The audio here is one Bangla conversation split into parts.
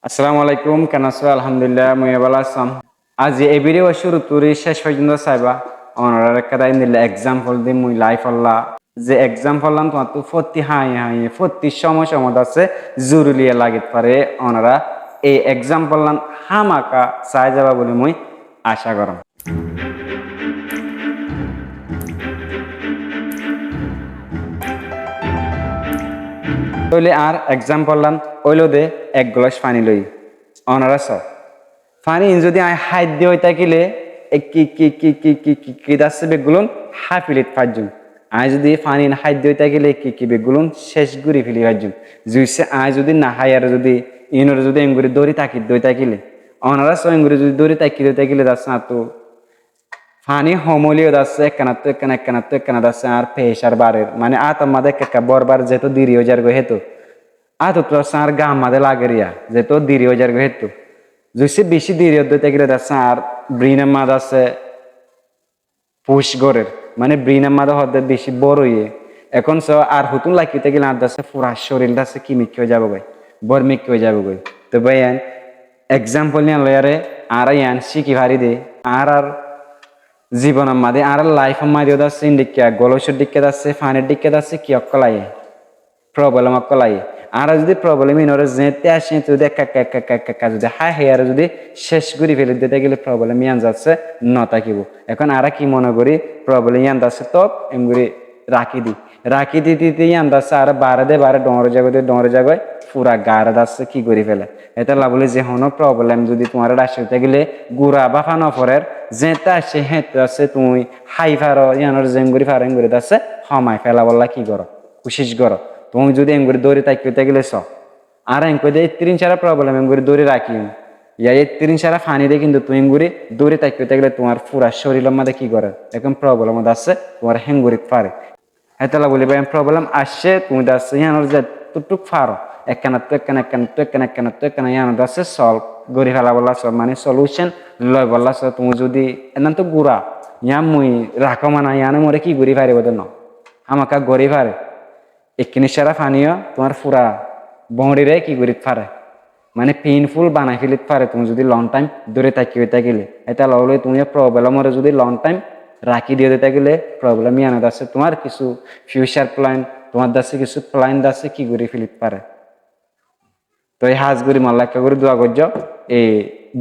আসসালামু আলাইকুম, কেন আছো? আলহামদুলিল্লাহ, মুই ভালো আছাম। আজ এই ভিডিও শুরু তুরি শেষ পর্যন্ত চাইবা অনার একটা দিলে এক্সাম্পল দি মুই লাইফ আল্লাহ যে এক্সাম্পল লাম তোমার তো ফতি হাই হাই ফতি সময় সময় আছে জরুরি লাগিত পারে ওনারা এই এক্সাম্পল লাম হামাকা চাই যাবা বলে মুই আশা করম। তাহলে আর এক্সাম্পল লাম ওইলো দে এক গ্লাস পানি লই অনারা সব পানি যদি আই হাইট দিয়ে হইতা কিলে কি কি কি কি কি কি কি দাসে বেগুলন হাফিলিত পাঁচজন আই যদি পানি হাইট দিয়ে হইতা গেলে কি কি বেগুলন শেষ গুড়ি ফেলি পাঁচজন জুইসে আই যদি না হাই আর যদি ইনর যদি এঙ্গুরি দড়ি তাকি দইতা গেলে অনারা সব এঙ্গুরি যদি দড়ি তাকি দইতা গেলে দাস না তো পানি হমলিও দাসে একখানা দাসে আর পেশার বারের মানে আত আমাদের একটা বরবার যেত দিরি হয়ে যার গো হেতু আত তো আর গাম মাদে লাগেরিয়া যেত দিরি হয়ে যার গো হেতু যদি বেশি দেরি হতে গেলে দেখছে আর ব্রিনের মাদ আছে পুষ গড়ের মানে ব্রিনের মাদ হতে বেশি বড় ইয়ে এখন আর হুতুন লাগিতে গেলে আর দাসে পুরা শরীর দাসে কি মিক্কি হয়ে যাবো গাই বরমিক্কি হয়ে যাবো গাই তো ভাই এক্সাম্পল নিয়ে লয়ারে আর ইয়ান শিখি ভারি দে আর জীবনের মাদে আর লাইফের মাঝে দাসে ইন্ডিকা গলসের দিকে দাসে ফানের দিকে দাসে কি অক্কলাই প্রবলেম অক্কলাই আর যদি প্রবলেম ইনরে যেতে আসে যদি যদি হাই হেয়ার যদি শেষ করে ফেলে দিতে গেলে প্রবলেম ইয়ান যাচ্ছে ন থাকিব এখন আর কি মনে করি প্রবলেম ইয়ান যাচ্ছে তো এমগুলি রাখি দিতে ইয়ান যাচ্ছে আর বারে ডর জায়গায় পুরা গাড়ে যাচ্ছে কি করে ফেলে এটা লাভলে যে হনো প্রবলেম যদি তোমার আসতে গেলে গুড়া বা ফানো ফরের যেতে আসে হেঁটে আছে তুমি হাই ফারো ইয়ানোর জেমগুড়ি ফারেন করে যাচ্ছে হমাই ফেলা বললা কি করো কোশিস করো তুমি যদি এমগুড়ি দৌড়ে তাকিতে গেলে আর এমকো দিয়ে তিন চারা প্রবলেম এমগুড়ি দৌড়ে রাখি ইয়া এই তিন চারা ফানি দিয়ে কিন্তু তুমি এমগুড়ি দৌড়ে তাকিতে গেলে তোমার পুরা শরীরের মধ্যে কি করে এখন প্রবলেম আসছে তোমার হেঙ্গুড়ি পারে হেতলা বলি ভাই প্রবলেম আসছে তুমি যাচ্ছে ইয়ানোর যে টুকটুক ফারো একখানা ইয়ানোর যাচ্ছে সলভ গড়ি ফেলা বললা সব মানে সলিউশন লয় বললা তুমি যদি এনান তো গুড়া ইয়া মুই রাখো মানা ইয়ানে মরে কি গড়ি ফারিব ন আমাকে গড়ি ফারে এক্ষিনি সারা পানীয় তোমার পুরা বহরিরে কি করি পারে মানে পেইনফুল বানাই ফেলিতে পারে তুমি যদি লং টাইম ধরে তাকিয়ে গেলে এটা লগে তুমি প্রবলেমরে যদি লং টাইম রাখি দিয়ে দিতে গেলে প্রবলেম ইয়ানো আছে তোমার কিছু ফিউচার প্ল্যান তোমার দাসে কিছু প্ল্যান দাসে কি করে ফেলিতে পারে তো এই হাজ করি মাল্লাক্কা করে দোয়া করছ এই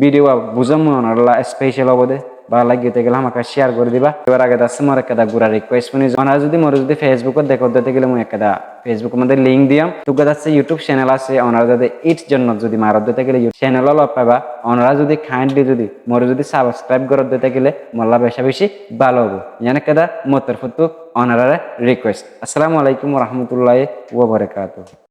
ভিডিও বুঝাম মনে স্পেশাল হবো দে ভালো লাগিতে গেলে আমাকে শেয়ার করে দিবা এবার আগে দাসে মোর একটা গুড়া রিকোয়েস্ট শুনি ওনারা যদি মোর যদি ফেসবুকে দেখো দিতে গেলে মুই একটা ফেসবুকের মধ্যে লিঙ্ক দিয়াম তোকে যাচ্ছে ইউটিউব চ্যানেল আছে ওনারা যদি ইটস জন্য যদি মারত দিতে গেলে চ্যানেলও লব পাবা ওনারা যদি কাইন্ডলি যদি মোর যদি সাবস্ক্রাইব করে দিতে গেলে মোল্লা বেশি ভালো হবো জানে কেদা মোর তরফ তো ওনারা রিকোয়েস্ট। আসসালামু আলাইকুম রহমতুল্লাহ ওয়া বারাকাতুহু।